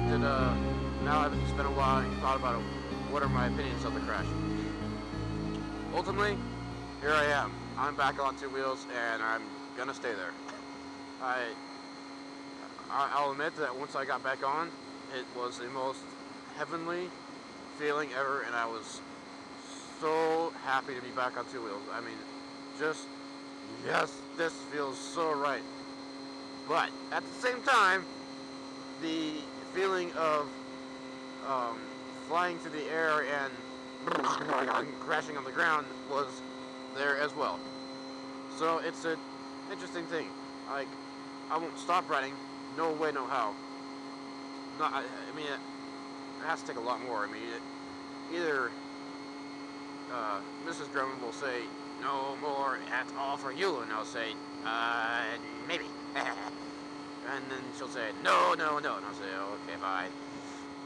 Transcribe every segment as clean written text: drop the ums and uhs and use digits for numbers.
did, now I've spent a while and thought about it, what are my opinions of the crash. Ultimately, here I am. I'm back on two wheels, and I'm gonna stay there. I'll admit that once I got back on, it was the most heavenly feeling ever, and I was so happy to be back on two wheels. I mean, just, yes, this feels so right. But at the same time, the feeling of flying through the air and crashing on the ground was there as well. So it's an interesting thing. Like, I won't stop riding. No way, no how. Not, I mean, it has to take a lot more. I mean, either Mrs. Drummond will say, "No more, that's all for you," and I'll say, maybe. And then she'll say, "No, no, no," and I'll say, "Oh, okay, bye."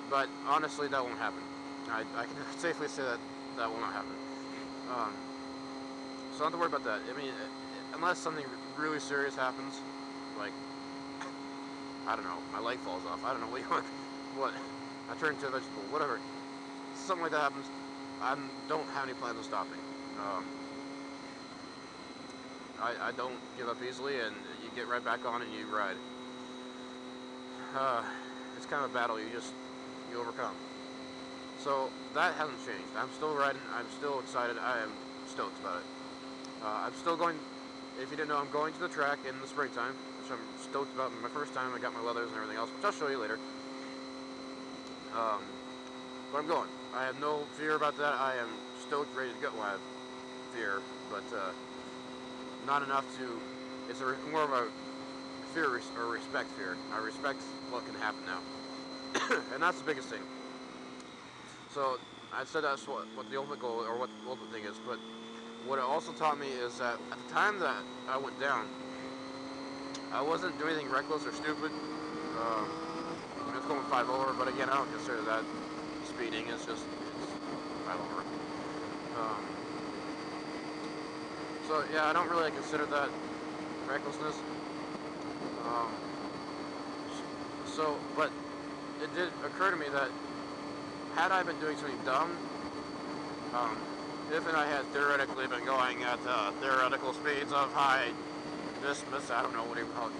But honestly, that won't happen. I can safely say that will not happen. So don't have to worry about that. I mean, unless something really serious happens, like, I don't know, my leg falls off. I don't know what you want. What? I turn into a vegetable. Whatever. Something like that happens. I don't have any plans of stopping. I don't give up easily, and you get right back on and you ride. It's kind of a battle you overcome. So that hasn't changed. I'm still riding. I'm still excited. I am stoked about it. I'm still going. If you didn't know, I'm going to the track in the springtime, which I'm stoked about. My first time, I got my leathers and everything else, which I'll show you later. But I'm going. I have no fear about that. I am stoked, ready to go. Well, I have fear, but not enough to. It's more of a fear or respect fear. I respect what can happen now, and that's the biggest thing. So I said that's what the ultimate goal or what the ultimate thing is. But what it also taught me is that at the time that I went down, I wasn't doing anything reckless or stupid. I was going 5 over, but again, I don't consider that speeding. It's 5 over. So yeah, I don't really consider that recklessness. But it did occur to me that had I been doing something dumb, if I had theoretically been going at theoretical speeds of high, I don't know what you call it.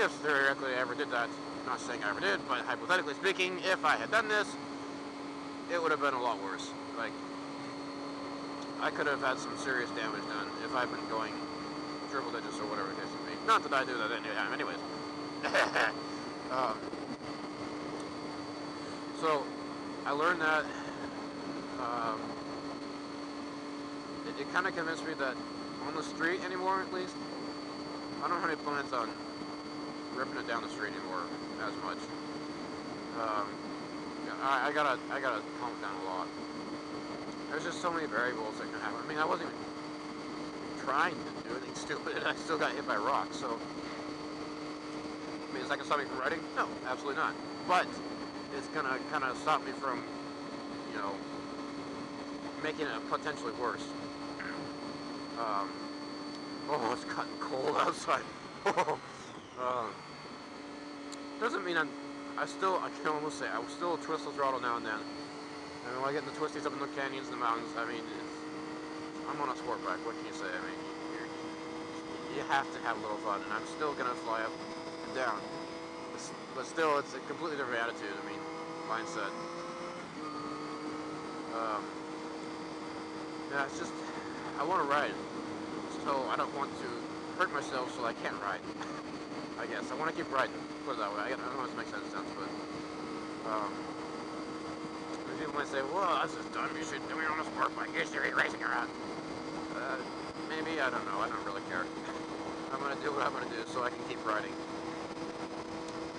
If theoretically I ever did that, I'm not saying I ever did, but hypothetically speaking, if I had done this, it would have been a lot worse. Like, I could have had some serious damage done if I'd been going triple digits or whatever the case may be. Not that I do that any time, anyways. So I learned that. It kind of convinced me that on the street anymore, at least, I don't have any plans on ripping it down the street anymore as much. I gotta calm it down a lot. There's just so many variables that can happen. I mean, I wasn't even trying to do anything stupid, and I still got hit by rocks. So, I mean, is that gonna stop me from riding? No, absolutely not. But it's gonna kind of stop me from, you know, making it potentially worse. Oh, it's gotten cold outside. Doesn't mean I can almost say I will still twist the throttle now and then. I mean, when I get in the twisties up in the canyons and the mountains, I mean, I'm on a sport bike. What can you say? I mean, you have to have a little fun, and I'm still gonna fly up and down. But still, it's a completely different attitude. I mean, mindset. Yeah, it's just I want to ride, so I don't want to hurt myself, so I can't ride. I guess I want to keep riding. Put it that way. I don't know if it makes sense, but people might say, "Well, that's just dumb. You should do it on a sport bike. You should be racing around." Maybe, I don't know. I don't really care. I'm gonna do what I'm gonna do, so I can keep riding.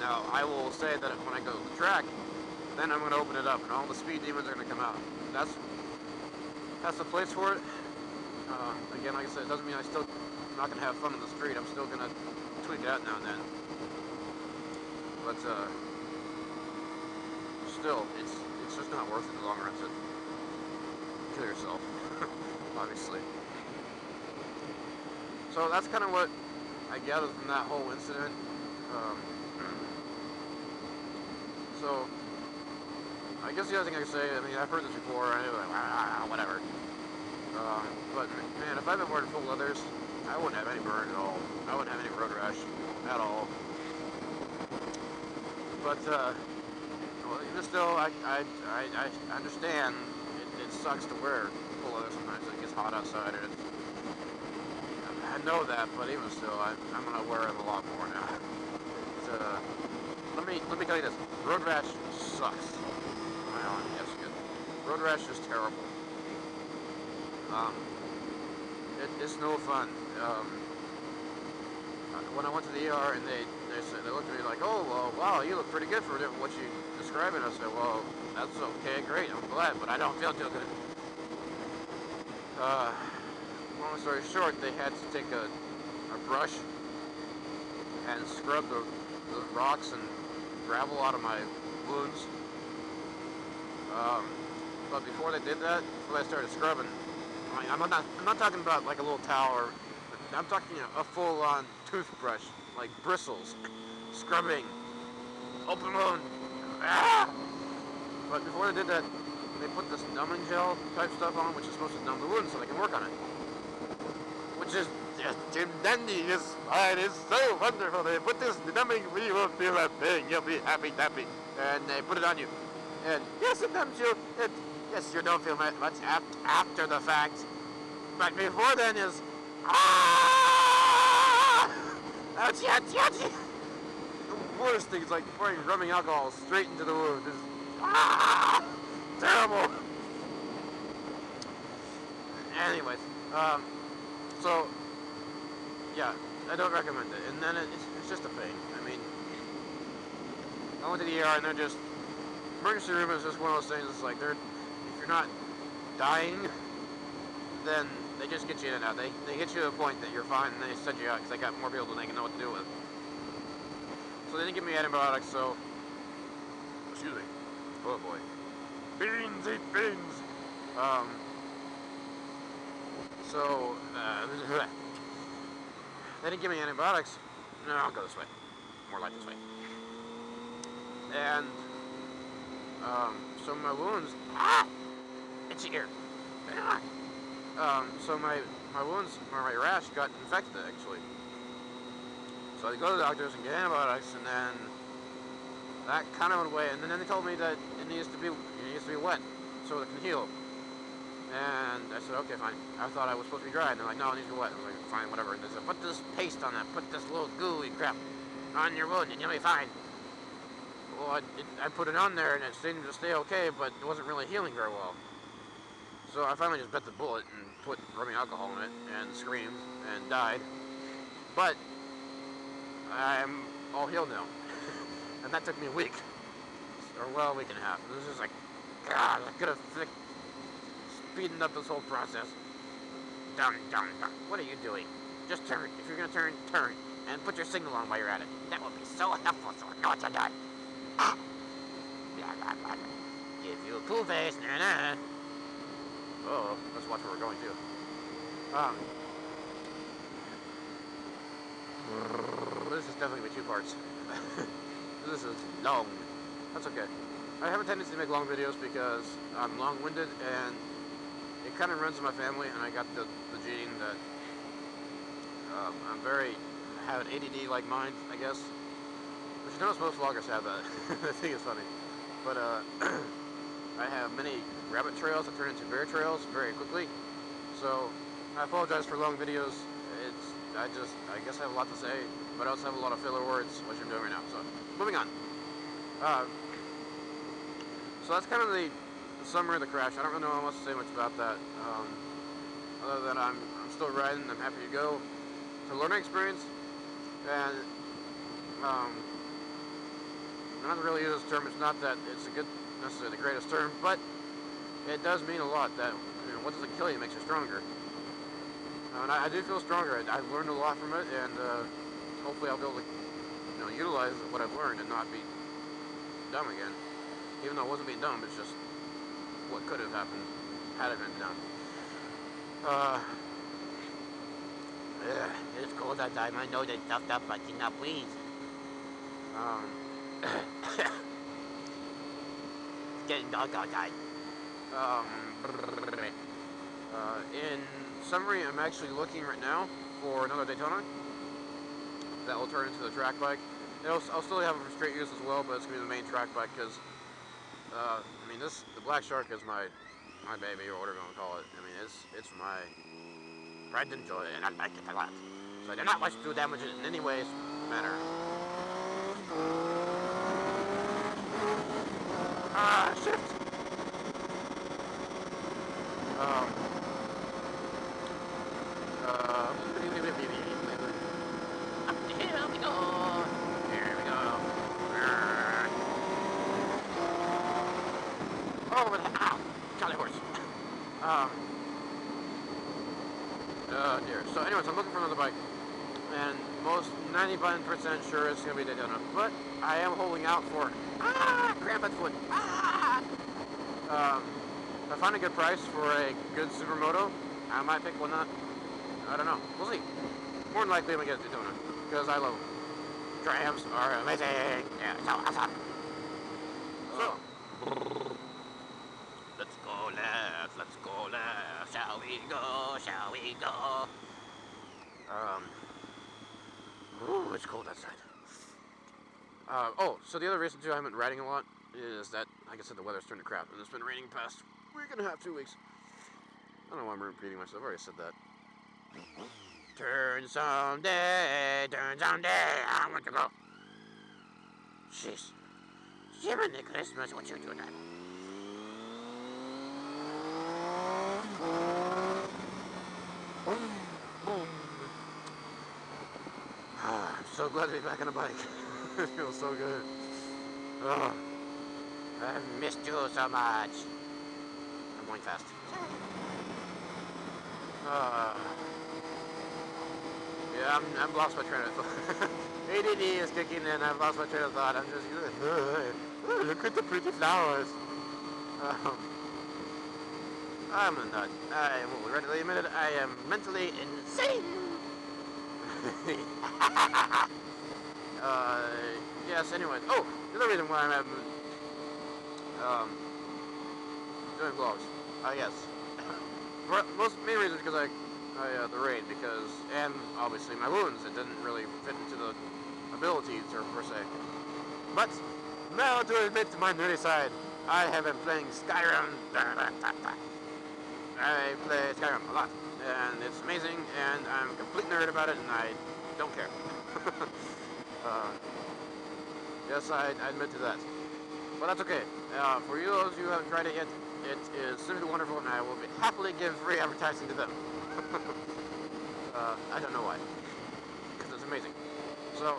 Now, I will say that when I go to the track, then I'm gonna open it up, and all the speed demons are gonna come out. That's the place for it. Again, like I said, it doesn't mean I'm not gonna have fun in the street. I'm still gonna tweak it out now and then. But still, it's just not worth it in the long run to kill yourself, obviously. So that's kind of what I gathered from that whole incident. So So, I guess the other thing I could say, I mean, I've heard this before, and like, whatever. But man, if I've been wearing full leathers, I wouldn't have any burn at all. I wouldn't have any road rash at all. But well, even still, I understand it sucks to wear full leather sometimes. It gets hot outside, and I know that. But even still, I'm gonna wear it a lot more now. Let me tell you this: road rash sucks. Yes, good. Road rash is terrible. It's no fun. When I went to the ER and they looked at me like, oh, well, wow, you look pretty good for what you describe, and I said, well, that's okay, great, I'm glad, but I don't feel too good. Long story short, they had to take a brush and scrub the rocks and gravel out of my wounds. But before they did that, before they started scrubbing, I mean, I'm not talking about like a little towel, or I'm talking, a full-on toothbrush, like bristles, scrubbing, open wound. Ah! But before they did that, they put this numbing gel type stuff on, which is supposed to numb the wound so they can work on it. Which is just dandy. It's so wonderful. They put this numbing, we will feel that pain. You'll be happy. And they put it on you. And yes, sometimes you don't feel much after the fact. But before then is, ouch. The worst thing is like pouring rubbing alcohol straight into the wound. It's terrible. Anyways, so yeah, I don't recommend it. And then it's just a pain. I mean, I went to the ER and they're just, emergency room is just one of those things. It's like if you're not dying, then they just get you in and out. They get you to a point that you're fine, and then they send you out because they got more people than they can know what to do with. So they didn't give me antibiotics. So, excuse me. Oh boy. Beans, eat beans. So they didn't give me antibiotics. No, I'll go this way. More like this way. And so my wounds, itchy ear. So my wounds, or my rash got infected actually. So I go to the doctors and get antibiotics, and then that kind of went away. And then they told me that it needs to be wet so it can heal. And I said, okay, fine. I thought I was supposed to be dry, and they're like, no, it needs to be wet. I was like, fine, whatever. And they said, put this paste on that, put this little gooey crap on your wound, and you'll be fine. Well, I put it on there, and it seemed to stay okay, but it wasn't really healing very well. So I finally just bit the bullet and put rubbing alcohol in it, and screamed, and died. But I'm all healed now. And that took me a week. Or, well, a week and a half. This is like, God, I could have speeding up this whole process. Down. What are you doing? Just turn. If you're going to turn. And put your signal on while you're at it. That will be so helpful, so I know what you're doing. Give you a cool face. Nah. Oh, let's watch where we're going, too. This is definitely going to be 2 parts. This is long. That's okay. I have a tendency to make long videos because I'm long-winded, and it kind of runs in my family, and I got the gene that I have an ADD-like mind, I guess. Which you notice most vloggers have that. I think it's funny. But I have many rabbit trails that turn into bear trails very quickly. So I apologize for long videos. I guess I have a lot to say, but I also have a lot of filler words, which I'm doing right now. So moving on. So that's kind of the summary of the crash. I don't really know how much to say much about that. Other than I'm still riding. I'm happy to go. It's a learning experience, and I'm not really use this term. It's not that it's necessarily the greatest term, but it does mean a lot. That what doesn't kill you makes you stronger. And I do feel stronger. I've learned a lot from it, and hopefully I'll be able to utilize what I've learned and not be dumb again. Even though it wasn't being dumb, it's just what could have happened had it been done. It's cold outside. My nose is stuffed up. I cannot breathe. getting dog guy. In summary, I'm actually looking right now for another Daytona that will turn into the track bike. I'll still have it for street use as well, but it's gonna be the main track bike because, I mean, the Black Shark is my baby, or whatever you want to call it. I mean, it's my pride and joy, and I like it a lot. So I do not wish to damage it in any way, manner. Ah, shit! Here we go. Here we go. Oh, ow! Jolly horse. Dear. So, anyways, I'm looking for another bike, and most 95% sure it's gonna be Daytona, but I am holding out for Grandpa's foot. If I find a good price for a good supermoto, I might pick one up. I don't know. We'll see. More than likely, I'm gonna get a Daytona because I love them. Trams are amazing. Yeah, so awesome. So, Let's go left. Let's go left. Shall we go? Shall we go? Ooh, it's cold outside. So the other reason too I haven't been riding a lot is that, like I said, the weather's turned to crap, and it's been raining past week and a half, 2 weeks. I don't know why I'm repeating myself. I already said that. Turn someday, I want to go. Jeez. Jiminy Christmas, what you doing? I'm so glad to be back on a bike. It feels so good. Oh, I've missed you so much. I'm going fast. Yeah, I'm lost my train of thought. ADD is kicking in. I've lost my train of thought. I'm just look at the pretty flowers. I'm a nut. I will readily admit it. I am mentally insane. Yes. Anyway. Oh, the other reason why I'm doing vlogs. Yes. For main reason is because I the raid, because, and obviously my wounds, it didn't really fit into the abilities, or per se. But, now to admit to my nerdy side, I have been playing Skyrim. I play Skyrim a lot, and it's amazing, and I'm a complete nerd about it, and I don't care. Yes, I admit to that. But that's okay. For you those who haven't tried it yet, it is simply wonderful, and I will happily give free advertising to them. I don't know why. Because it's amazing. So,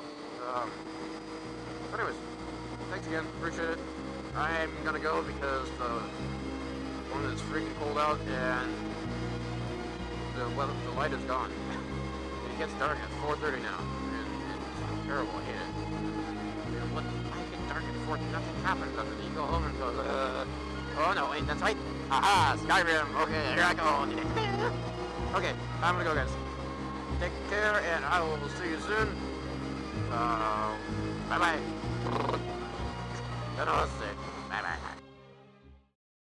anyways, thanks again, appreciate it. I'm gonna go because it's freaking cold out and the light is gone. It gets dark at 4:30 now, and it's terrible, I hate it. You know what, I get dark at 4, nothing happens after you go home and go, oh no, wait, that's right. Haha, Skyrim, okay, here I go. Okay, I'm gonna go, guys. Take care, and I will see you soon. Bye-bye. Namaste.